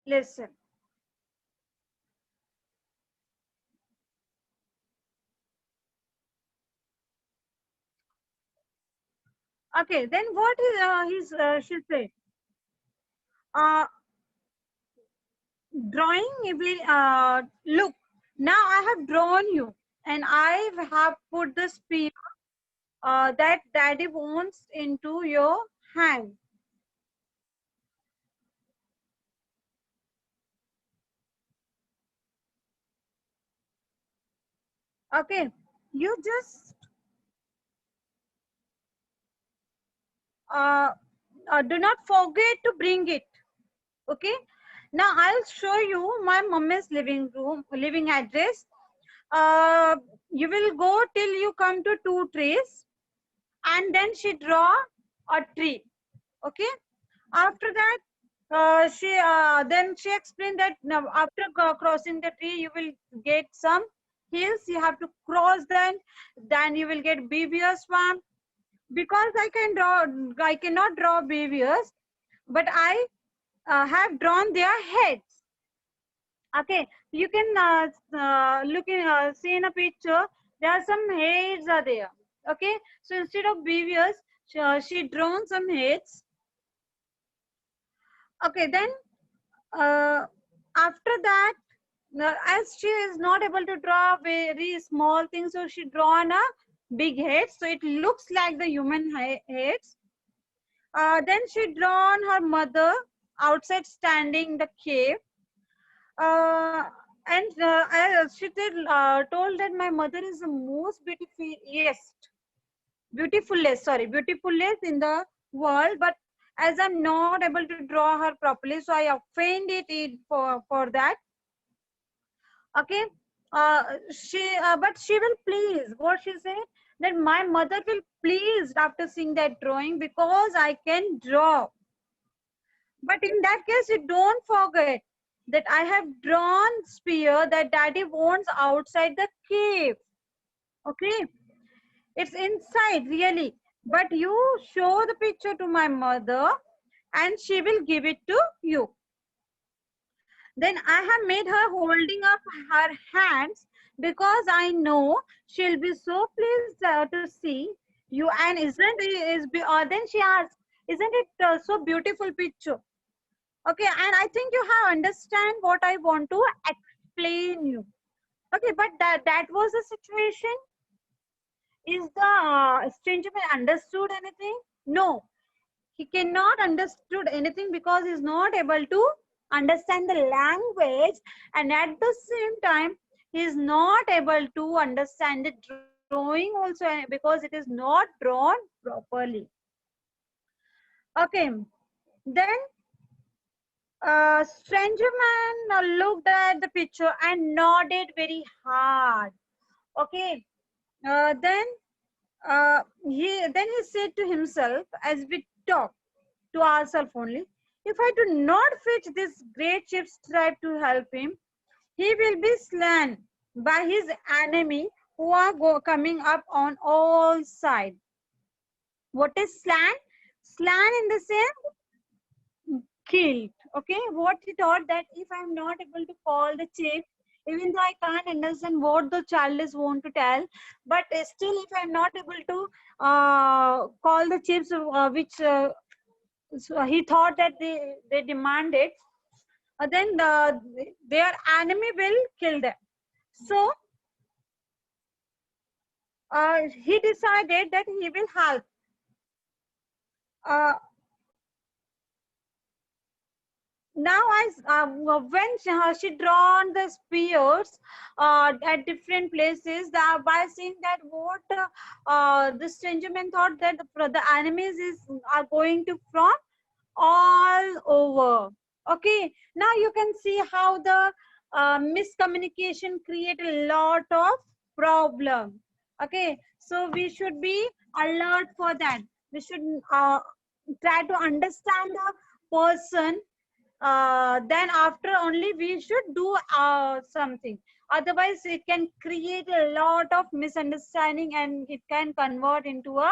Listen. Okay, then what is she said? Uh, Drawing will look. Now I have drawn you, and I have put the spear that Daddy wants into your hand. Okay, you just uh, do not forget to bring it. Okay, now I'll show you my mommy's living address. You will go till you come to 2 trees, and then she draw a tree. Okay, after that she then she explained that now after crossing the tree you will get some hills, you have to cross them, then you will get beaver swamp. Because I cannot draw beavers, but I have drawn their heads. Okay, you can see in a picture, there are some heads are there. Okay, so instead of beavers, she drawn some heads. Okay, then uh, after that, as she is not able to draw very small things, so she drawn a big head, so it looks like the human heads. Then she drawn her mother outside standing the cave. uh, and she did, told that my mother is the most beautifulest in the world, but as I'm not able to draw her properly, so I offended it for that. Okay, but she will please. What she said, that my mother will please after seeing that drawing because I can draw. But in that case, you don't forget that I have drawn spear that Daddy wants outside the cave. Okay, it's inside really. But you show the picture to my mother, and she will give it to you. Then I have made her holding up her hands because I know she'll be so pleased to see you. And isn't it then she asked, isn't it so beautiful picture? Okay, and I think you have understand what I want to explain you. Okay, but that was the situation. Is the stranger man understood anything? No, he cannot understood anything because he's not able to understand the language, and at the same time he is not able to understand the drawing also because it is not drawn properly. Okay, then stranger man looked at the picture and nodded very hard. Okay, then he said to himself, as we talk to ourselves only, if I do not fetch this great chief's tribe to help him, he will be slain by his enemy who are coming up on all sides. What is slan? Slan in the sense killed. Okay, what he thought, that if I'm not able to call the chief, even though I can't understand what the child is want to tell, but still if I'm not able to call the chiefs, which so he thought that they demanded, then their enemy will kill them. So he decided that he will help. Uh, Now when she drawn the spears at different places, by seeing that what the stranger man thought, that the enemies are going to from all over. Okay, now you can see how the miscommunication create a lot of problem. Okay, so we should be alert for that. We should try to understand the person, then after only we should do something. Otherwise it can create a lot of misunderstanding and it can convert into a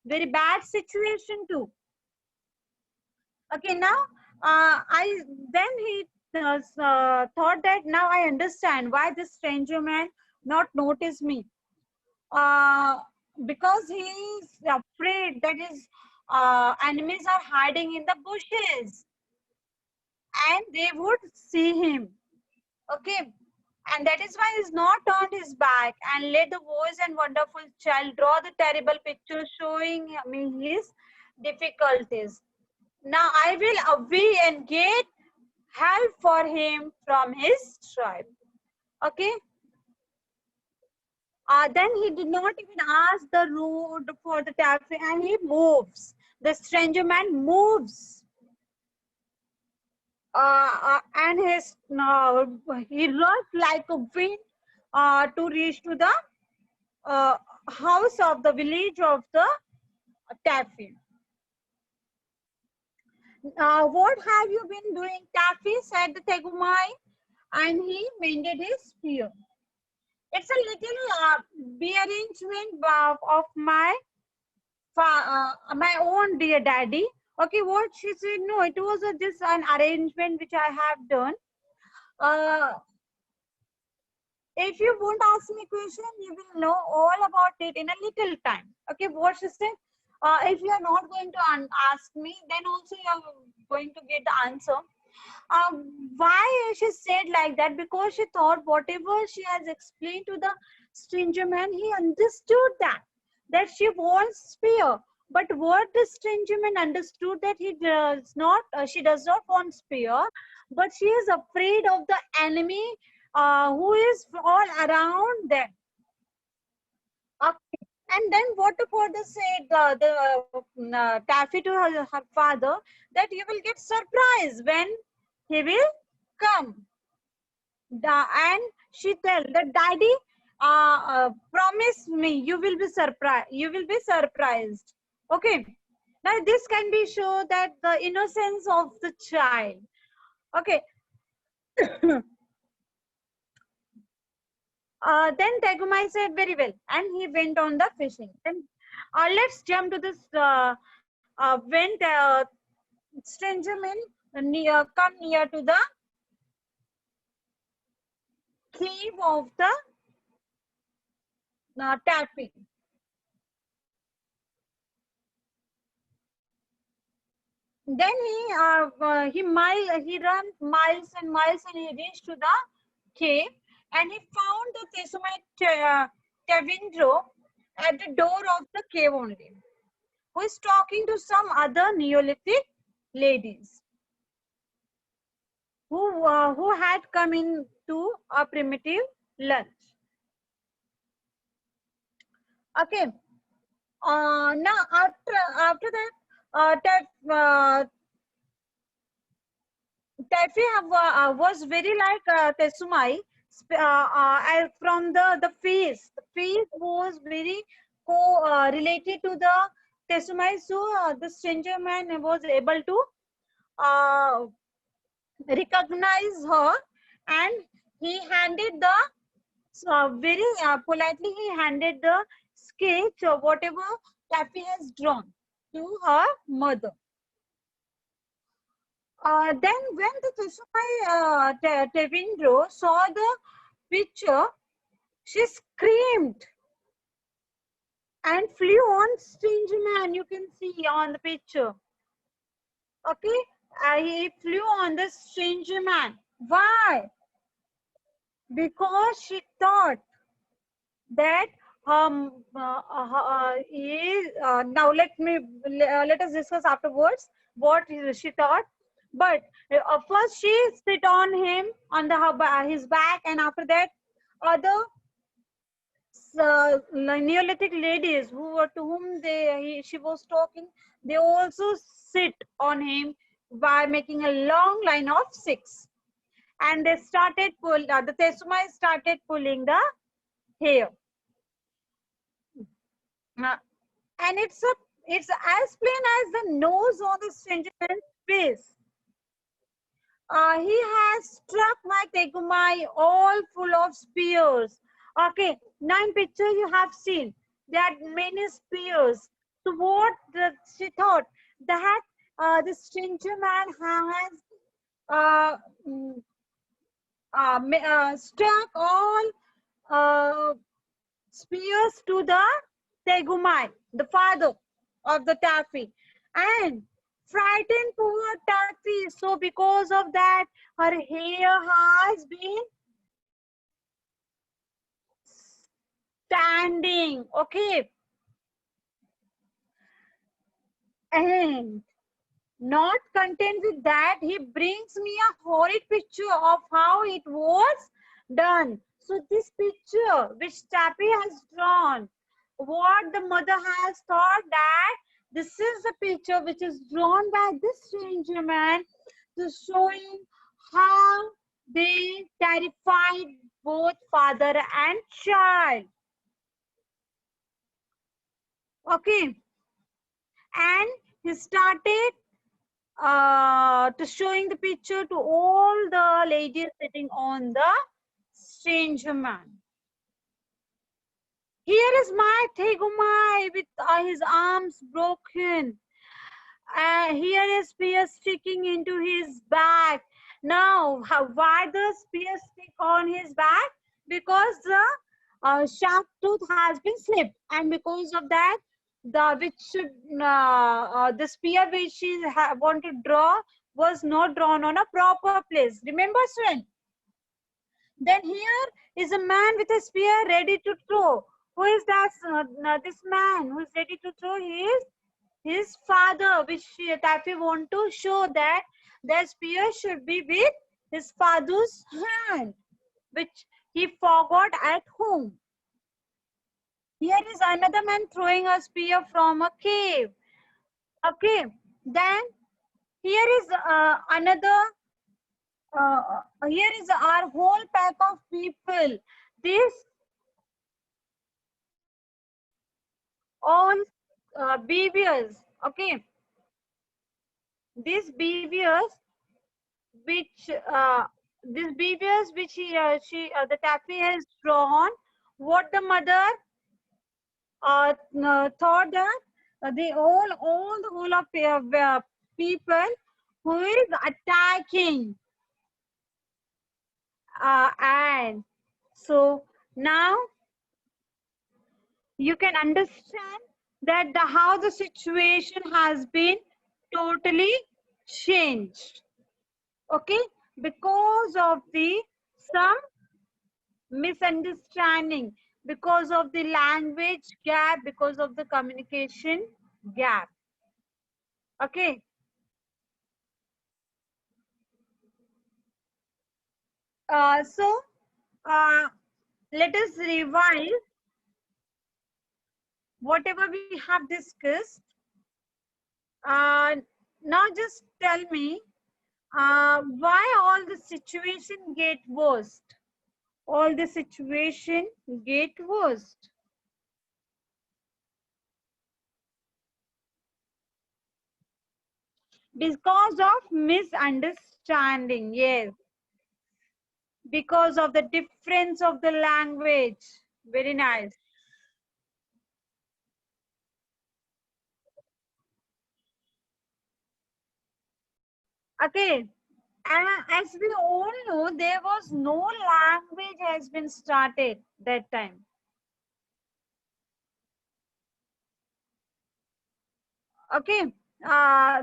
very bad situation too. Okay, now I then he thought that now I understand why this stranger man not notice me. Uh, because he is afraid that his enemies are hiding in the bushes and they would see him. Okay. And that is why he's not turned his back and let the wise and wonderful child draw the terrible picture showing me his difficulties. Now I will away and get help for him from his tribe. Okay. Then he did not even ask the road for the taxi and he moves. The stranger man moves. And he rushed like a wind to reach to the house of the village of the Taffy. What have you been doing, Taffy? Said the Tegumai, and he mended his spear. It's a little rearrangement of my own dear daddy. Okay, what she said? No, it was just an arrangement which I have done. If you won't ask me question, you will know all about it in a little time. Okay, what she said? If you are not going to ask me, then also you are going to get the answer. Why she said like that? Because she thought whatever she has explained to the stranger man, he understood that she wants spear. But what the stranger man understood that he does not, she does not want spear, but she is afraid of the enemy who is all around them. Okay. And then what the father said, Taffy to her father, that you will get surprised when he will come. And she tell that daddy, promise me you will be surprised. You will be surprised. Okay. Now this can be show that the innocence of the child. Okay. Then Tegumai said very well, and he went on the fishing. Then let's jump to this when the stranger men come near to the cave of the Taffy. Then he ran miles and miles, and he reached to the cave, and he found the Tesumai Tevindro at the door of the cave only, who is talking to some other Neolithic ladies who had come in to a primitive lunch. Okay. Now after that, Taffy was very like Tesumai. From the face. The face was very related to the Tesumai. So the stranger man was able to uh, recognize her, and he handed the very politely he handed the sketch of whatever Taffy has drawn to her mother. Then when the Tesumai Tevindro saw the picture, she screamed and flew on stranger man. You can see on the picture. Okay, he flew on the stranger man. Why? Because she thought that now let us discuss afterwards what she thought. But first she sit on him on his back, and after that other Neolithic ladies who were to whom she was talking, they also sit on him by making a long line of 6, and they started the Tesumai started pulling the hair. And it's as plain as the nose on the stranger man's face. He has struck my Tegumai all full of spears. Okay, now in picture you have seen that many spears. So what she thought that the stranger man has struck all uh, spears to the Tegumai, the father of the Taffy, and frightened poor Taffy. So because of that, her hair has been standing. Okay, and not content with that, he brings me a horrid picture of how it was done. So this picture which Tappy has drawn, what the mother has thought that this is the picture which is drawn by this stranger man to showing how they terrified both father and child. Okay, and he started to showing the picture to all the ladies sitting on the stranger man. Here is my Thegumai with his arms broken. Here is spear sticking into his back. Now, why the spear stick on his back? Because the sharp tooth has been slipped, and because of that, the spear which she want to draw was not drawn on a proper place. Remember, student? Then here is a man with a spear ready to throw. Who is that? This man who is ready to throw his father, which Taffy want to show that the spear should be with his father's hand, which he forgot at home. Here is another man throwing a spear from a cave. Okay, then here is another. Here is our whole pack of people. This all behaviors. Okay, these behaviors which the Taffy has drawn, what the mother thought that they all the whole of people who is attacking, and so now you can understand that how the situation has been totally changed. Okay, because of the some misunderstanding, because of the language gap, because of the communication gap. Okay, so uh, let us revise whatever we have discussed. uh, Now just tell me why all the situation get worst. All the situation get worst because of misunderstanding. Yes, because of the difference of the language. Very nice. Okay, as we all know, there was no language has been started that time. Okay, uh,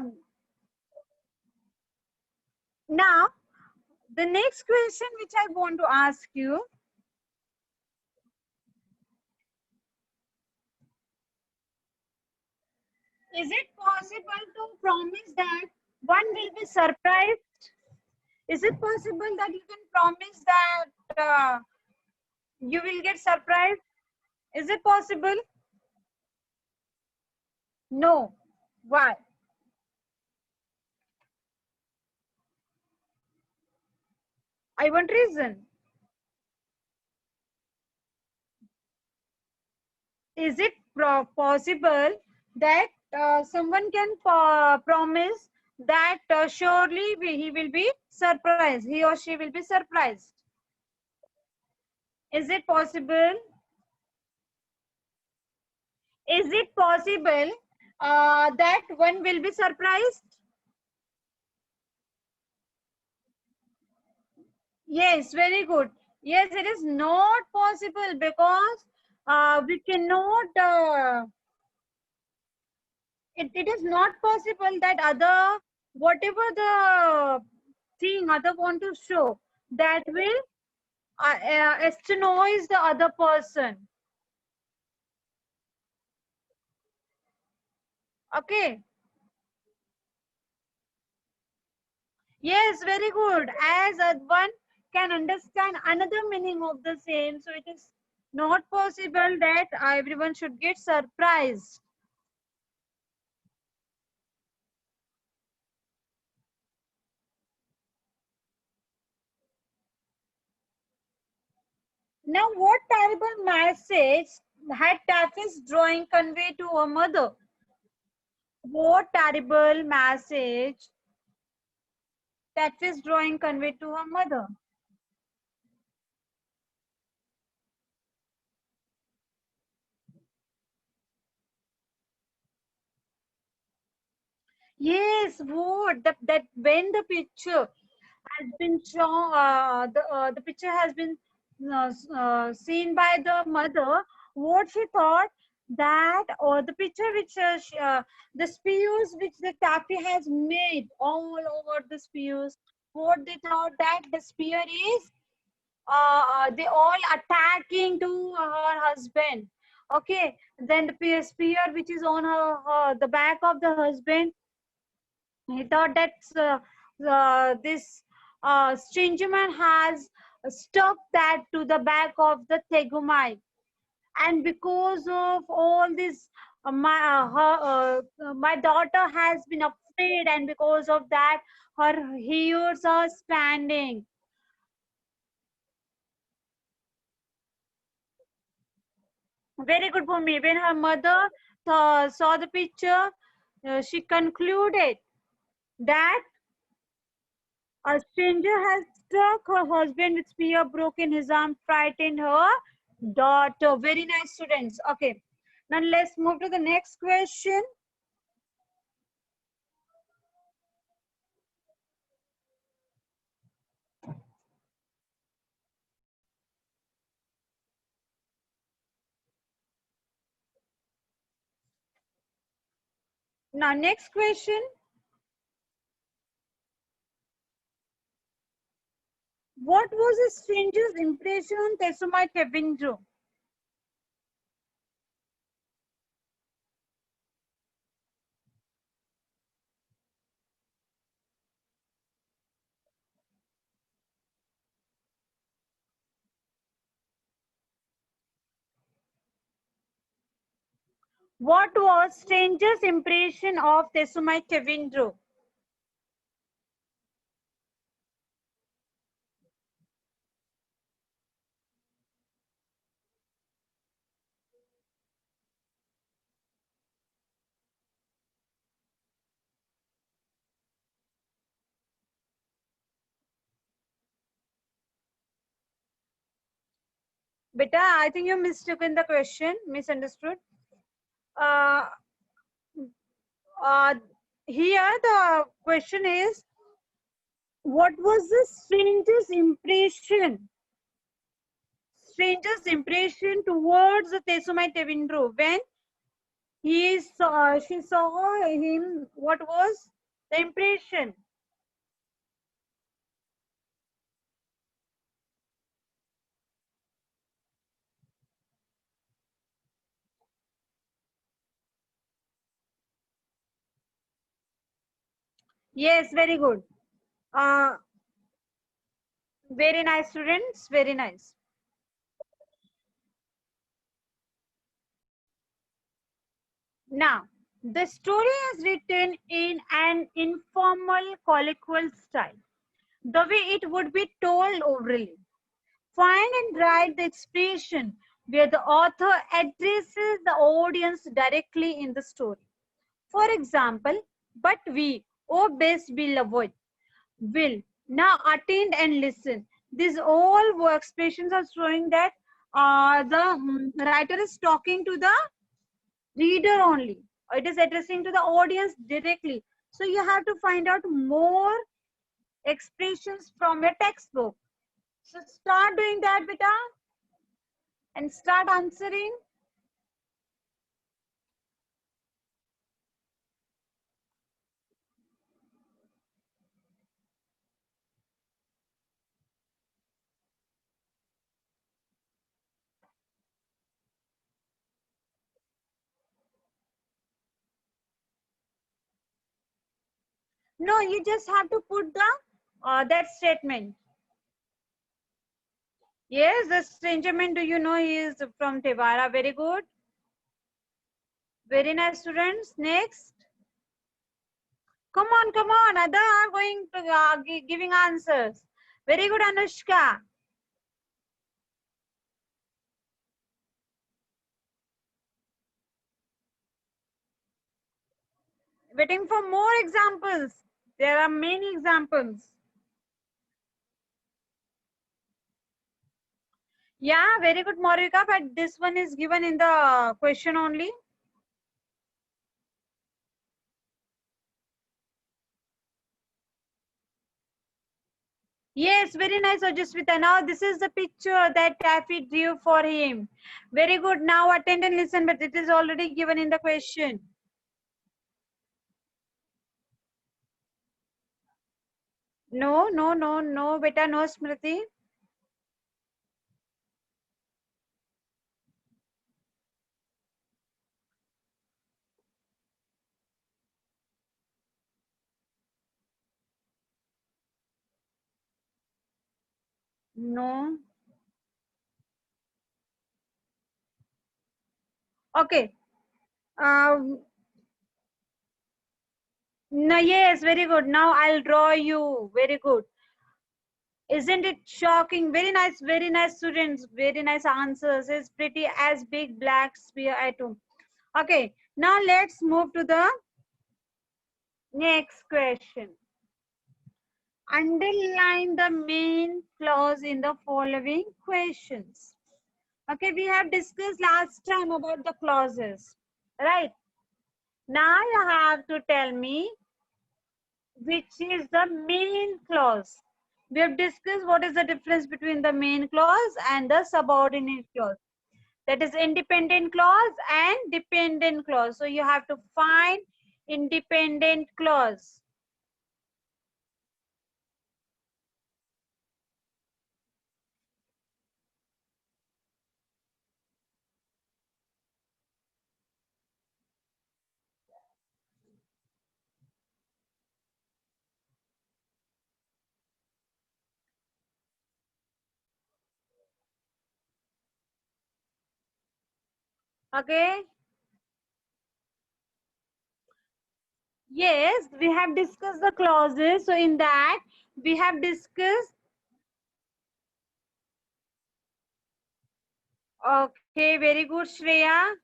now the next question which I want to ask you, is it possible to promise that one will be surprised? Is it possible that you can promise that you will get surprised? Is it possible? No. Why? I want reason. Is it possible that someone can promise that surely he will be surprised, he or she will be surprised? Is it possible? Is it possible that one will be surprised? Yes, very good. Yes, it is not possible because we cannot. It is not possible that other whatever the thing other want to show that will astonize the other person. Okay. Yes, very good. As one can understand another meaning of the same, so it is not possible that everyone should get surprised. Now, what terrible message had Taffy's drawing conveyed to her mother? What terrible message Taffy's drawing conveyed to her mother? Yes, what that when the picture has been shown, the picture has been seen by the mother. What she thought that, or the picture which the spears which the Taffy has made all over the spears. What they thought that the spear is they all attacking to her husband. Okay, then the spear which is on the back of the husband, he thought that this stranger man has stuck that to the back of the Tegumai, and because of all this, my daughter has been afraid, and because of that, her hairs are standing. Very good for me. When her mother saw the picture, she concluded that a stranger has struck her husband with spear, broken his arm, frightened her daughter. Very nice, students. Okay. Now let's move to the next question. Now, next question. What was the stranger's impression on Tessumite Kevindro? What was stranger's impression of Tessumite Kevindro? Beta, I think you mistaken the question, misunderstood. Uh, uh, Here the question is, what was the stranger's impression towards the Tessumite Tevindro when she saw him? What was the impression? Yes, very good. Uh, very nice, students. Very nice. Now, the story is written in an informal, colloquial style, the way it would be told orally. Find and write the expression where the author addresses the audience directly in the story. For example, but we, O best beloved, will now attend and listen. These all expressions are showing that the writer is talking to the reader only. It is addressing to the audience directly. So you have to find out more expressions from your textbook. So start doing that, beta, and start answering. No, you just have to put the that statement. Yes, the stranger man, do you know he is from Tevara? Very good. Very nice, students. Next. Come on, come on. Other are going to giving answers. Very good, Anushka. Waiting for more examples. There are many examples. Yeah, very good, Morika. But this one is given in the question only. Yes, very nice, Ojaswita. Now this is the picture that Taffy drew for him. Very good. Now attend and listen, but it is already given in the question. No, no, no, no, beta, no, Smriti. No. Okay. Um, no, yes, very good. Now I'll draw you. Very good. Isn't it shocking? Very nice students. Very nice answers. It's pretty as big black sphere atom. Okay, now let's move to the next question. Underline the main clause in the following questions. Okay, we have discussed last time about the clauses, right? Now you have to tell me which is the main clause. We have discussed what is the difference between the main clause and the subordinate clause. That is independent clause and dependent clause. So you have to find independent clause. Okay. Yes, we have discussed the clauses. So in that, we have discussed. Okay, very good, Shreya.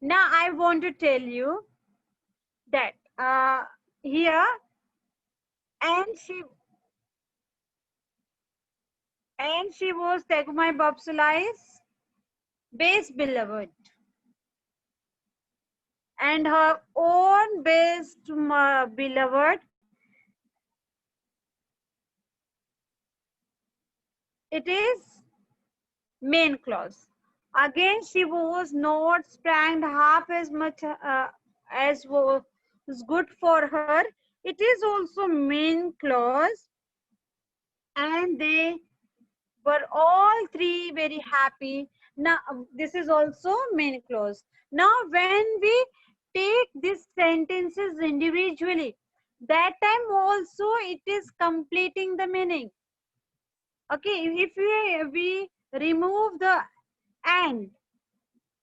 Now I want to tell you that here, and she was Tegumai Bobsulai's best beloved, and her own best beloved. It is main clause. Again, she was not spanked half as much as was good for her. It is also main clause, and they were all three very happy. Now, this is also main clause. Now, when we take these sentences individually, that time also it is completing the meaning. Okay, if we remove the and,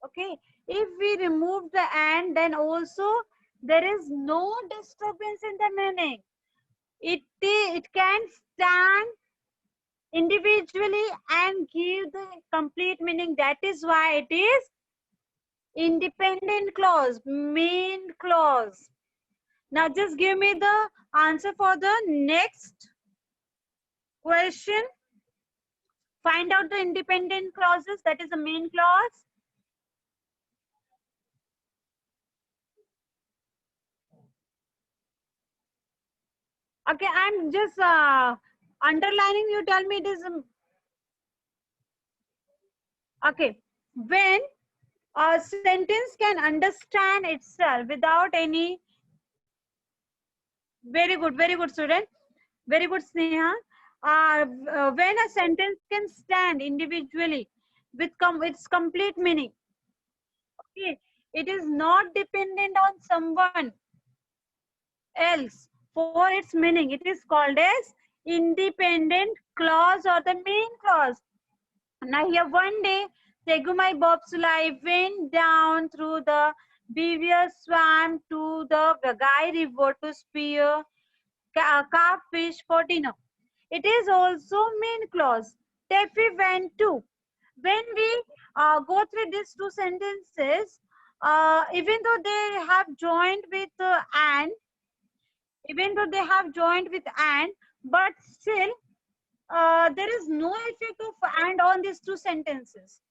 okay, if we remove the and, then also there is no disturbance in the meaning. It can stand individually and give the complete meaning. That is why it is independent clause, main clause. Now just give me the answer for the next question. Find out the independent clauses, that is the main clause. Okay, I'm just Underlining, you tell me it is okay. When a sentence can understand itself without any, very good student, very good Sneha. When a sentence can stand individually with its complete meaning, okay, it is not dependent on someone else for its meaning. It is called as independent clause or the main clause. Now here one day, Tegumai Bobsulai went down through the beaver swamp to the Vagai River to spear carp fish for dinner. It is also main clause. Tefi went too. When we go through these two sentences, even though they have joined with and, even though they have joined with and, but still there is no effect of and on these two sentences.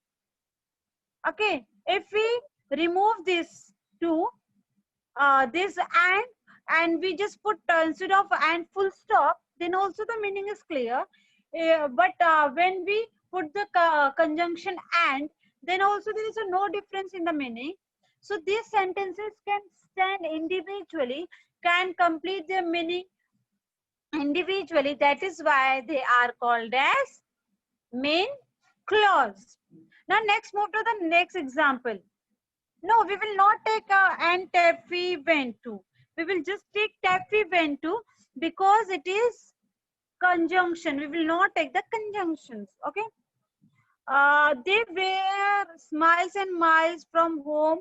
Okay, if we remove this two, this and we just put instead of and full stop, then also the meaning is clear. But when we put the conjunction and, then also there is no difference in the meaning. So these sentences can stand individually, can complete their meaning individually. That is why they are called as main clause. Now next, move to the next example. No, we will not take and Taffy went to. We will just take Taffy went to because it is conjunction. We will not take the conjunctions. Okay. They were miles and miles from home.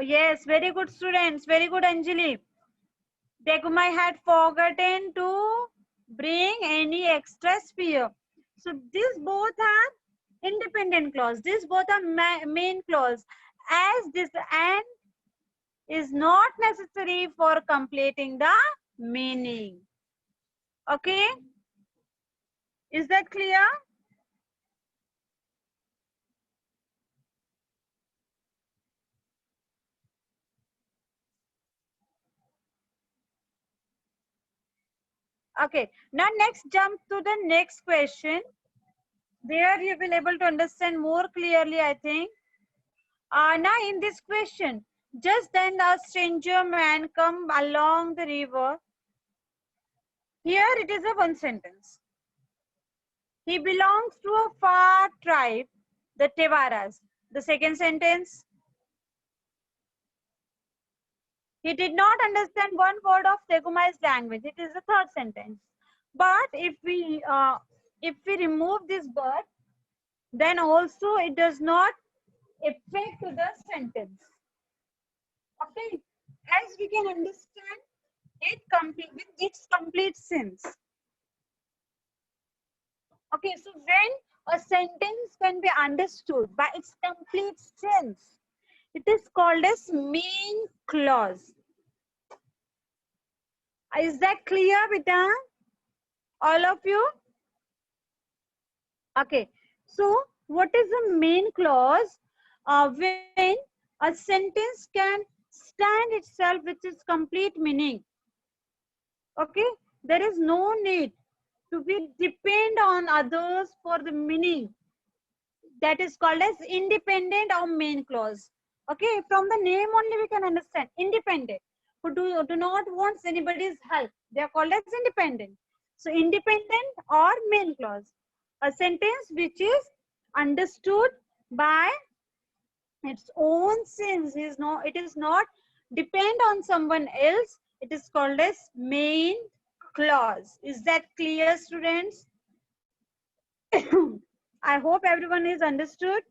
Yes, very good students. Very good, Anjali. Tegumai had forgotten to bring any extra spear. So these both are independent clause. These both are main clause. As this and is not necessary for completing the meaning. Okay? Is that clear? Okay. Now next jump to the next question. There you will able to understand more clearly, I think. Now in this question, just then a stranger man come along the river. Here it is a one sentence. He belongs to a far tribe, the Tevaras. The second sentence, he did not understand one word of Tegumai's language. It is the third sentence. But if we remove this but, then also it does not affect the sentence. Okay, as we can understand it complete with its complete sense. Okay, so when a sentence can be understood by its complete sense, it is called as main clause. Is that clear, Beta? All of you? Okay. So, what is the main clause? When a sentence can stand itself with its complete meaning. Okay. There is no need to be depend on others for the meaning. That is called as independent or main clause. Okay. From the name only we can understand independent. Who do not want anybody's help. They are called as independent. So independent or main clause. A sentence which is understood by its own sense. It is not depend on someone else. It is called as main clause. Is that clear, students? I hope everyone is understood.